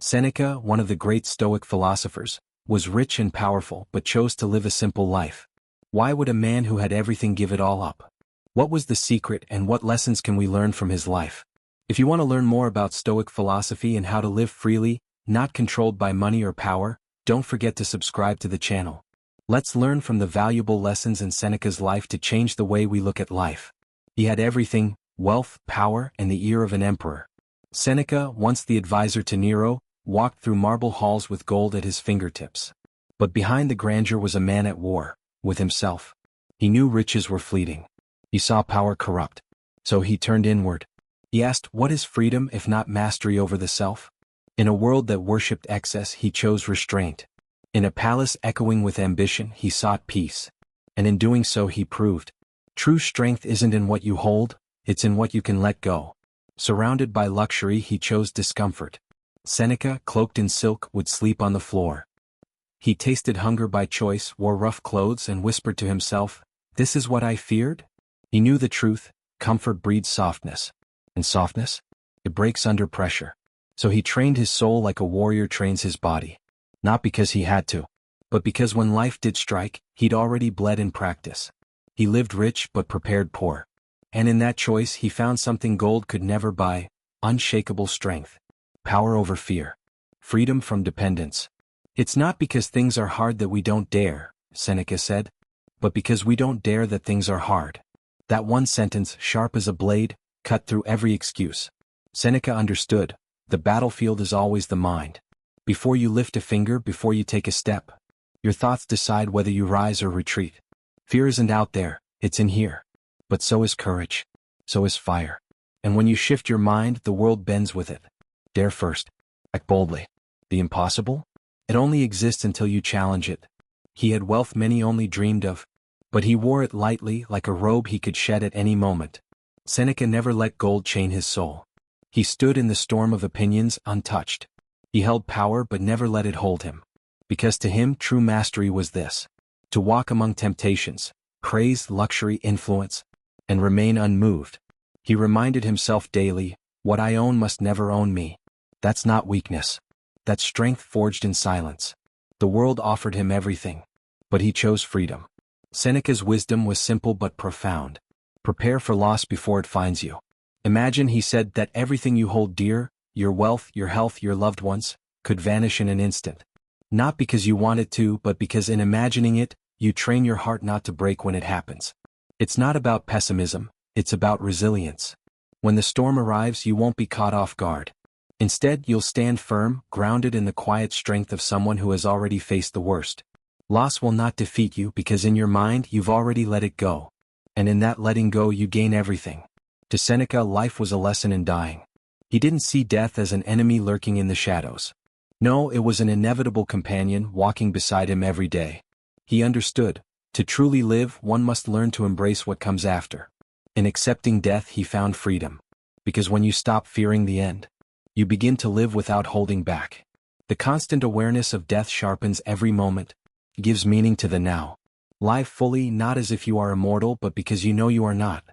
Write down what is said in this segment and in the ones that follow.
Seneca, one of the great Stoic philosophers, was rich and powerful but chose to live a simple life. Why would a man who had everything give it all up? What was the secret and what lessons can we learn from his life? If you want to learn more about Stoic philosophy and how to live freely, not controlled by money or power, don't forget to subscribe to the channel. Let's learn from the valuable lessons in Seneca's life to change the way we look at life. He had everything: wealth, power, and the ear of an emperor. Seneca, once the advisor to Nero, walked through marble halls with gold at his fingertips. But behind the grandeur was a man at war with himself. He knew riches were fleeting. He saw power corrupt. So he turned inward. He asked, what is freedom if not mastery over the self? In a world that worshipped excess, he chose restraint. In a palace echoing with ambition, he sought peace. And in doing so he proved, true strength isn't in what you hold, it's in what you can let go. Surrounded by luxury, he chose discomfort. Seneca, cloaked in silk, would sleep on the floor. He tasted hunger by choice, wore rough clothes, and whispered to himself, this is what I feared? He knew the truth: comfort breeds softness. And softness? It breaks under pressure. So he trained his soul like a warrior trains his body. Not because he had to, but because when life did strike, he'd already bled in practice. He lived rich but prepared poor. And in that choice he found something gold could never buy: unshakable strength. Power over fear. Freedom from dependence. It's not because things are hard that we don't dare, Seneca said, but because we don't dare that things are hard. That one sentence, sharp as a blade, cut through every excuse. Seneca understood, the battlefield is always the mind. Before you lift a finger, before you take a step, your thoughts decide whether you rise or retreat. Fear isn't out there, it's in here. But so is courage. So is fire. And when you shift your mind, the world bends with it. Dare first. Act boldly. The impossible? It only exists until you challenge it. He had wealth many only dreamed of, but he wore it lightly, like a robe he could shed at any moment. Seneca never let gold chain his soul. He stood in the storm of opinions untouched. He held power but never let it hold him. Because to him true mastery was this: to walk among temptations, praise, luxury, influence, and remain unmoved. He reminded himself daily, what I own must never own me. That's not weakness. That's strength forged in silence. The world offered him everything, but he chose freedom. Seneca's wisdom was simple but profound. Prepare for loss before it finds you. Imagine, he said, that everything you hold dear, your wealth, your health, your loved ones, could vanish in an instant. Not because you want it to, but because in imagining it, you train your heart not to break when it happens. It's not about pessimism, it's about resilience. When the storm arrives, you won't be caught off guard. Instead, you'll stand firm, grounded in the quiet strength of someone who has already faced the worst. Loss will not defeat you because in your mind you've already let it go. And in that letting go you gain everything. To Seneca, life was a lesson in dying. He didn't see death as an enemy lurking in the shadows. No, it was an inevitable companion walking beside him every day. He understood, to truly live, one must learn to embrace what comes after. In accepting death he found freedom. Because when you stop fearing the end, you begin to live without holding back. The constant awareness of death sharpens every moment, gives meaning to the now. Live fully, not as if you are immortal but because you know you are not.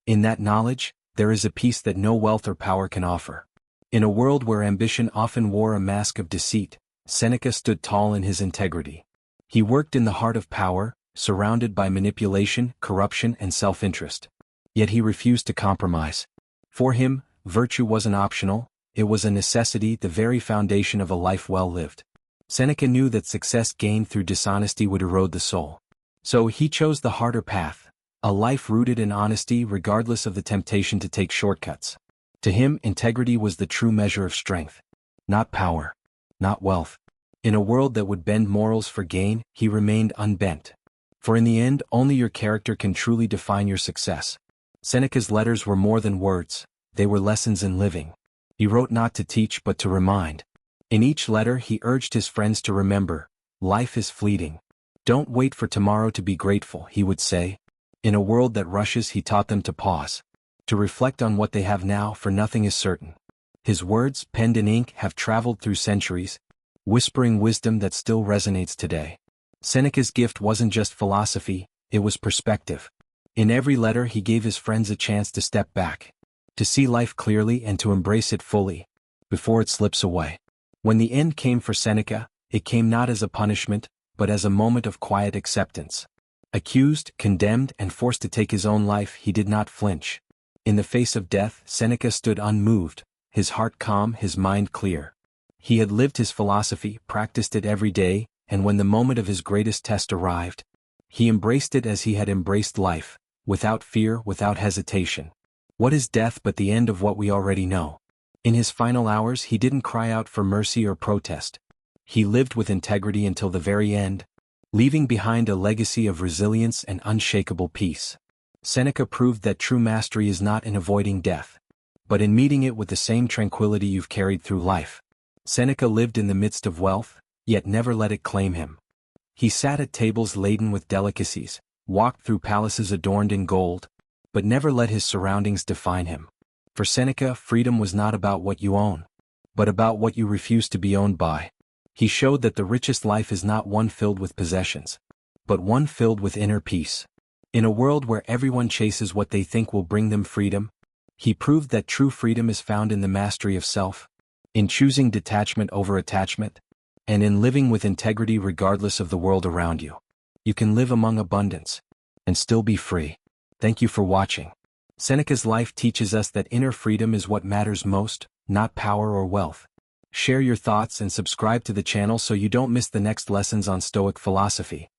In that knowledge, there is a peace that no wealth or power can offer. In a world where ambition often wore a mask of deceit, Seneca stood tall in his integrity. He worked in the heart of power, surrounded by manipulation, corruption, and self-interest. Yet he refused to compromise. For him, virtue wasn't optional, it was a necessity, the very foundation of a life well lived. Seneca knew that success gained through dishonesty would erode the soul. So he chose the harder path, a life rooted in honesty regardless of the temptation to take shortcuts. To him, integrity was the true measure of strength. Not power. Not wealth. In a world that would bend morals for gain, he remained unbent. For in the end, only your character can truly define your success. Seneca's letters were more than words, they were lessons in living. He wrote not to teach but to remind. In each letter he urged his friends to remember, life is fleeting. Don't wait for tomorrow to be grateful, he would say. In a world that rushes, he taught them to pause, to reflect on what they have now, for nothing is certain. His words, penned in ink, have traveled through centuries, whispering wisdom that still resonates today. Seneca's gift wasn't just philosophy, it was perspective. In every letter he gave his friends a chance to step back, to see life clearly and to embrace it fully, before it slips away. When the end came for Seneca, it came not as a punishment, but as a moment of quiet acceptance. Accused, condemned, and forced to take his own life, he did not flinch. In the face of death, Seneca stood unmoved, his heart calm, his mind clear. He had lived his philosophy, practiced it every day, and when the moment of his greatest test arrived, he embraced it as he had embraced life, without fear, without hesitation. What is death but the end of what we already know? In his final hours, he didn't cry out for mercy or protest. He lived with integrity until the very end, leaving behind a legacy of resilience and unshakable peace. Seneca proved that true mastery is not in avoiding death, but in meeting it with the same tranquility you've carried through life. Seneca lived in the midst of wealth, yet never let it claim him. He sat at tables laden with delicacies, walked through palaces adorned in gold, but never let his surroundings define him. For Seneca, freedom was not about what you own, but about what you refuse to be owned by. He showed that the richest life is not one filled with possessions, but one filled with inner peace. In a world where everyone chases what they think will bring them freedom, he proved that true freedom is found in the mastery of self, in choosing detachment over attachment, and in living with integrity regardless of the world around you. You can live among abundance and still be free. Thank you for watching. Seneca's life teaches us that inner freedom is what matters most, not power or wealth. Share your thoughts and subscribe to the channel so you don't miss the next lessons on Stoic philosophy.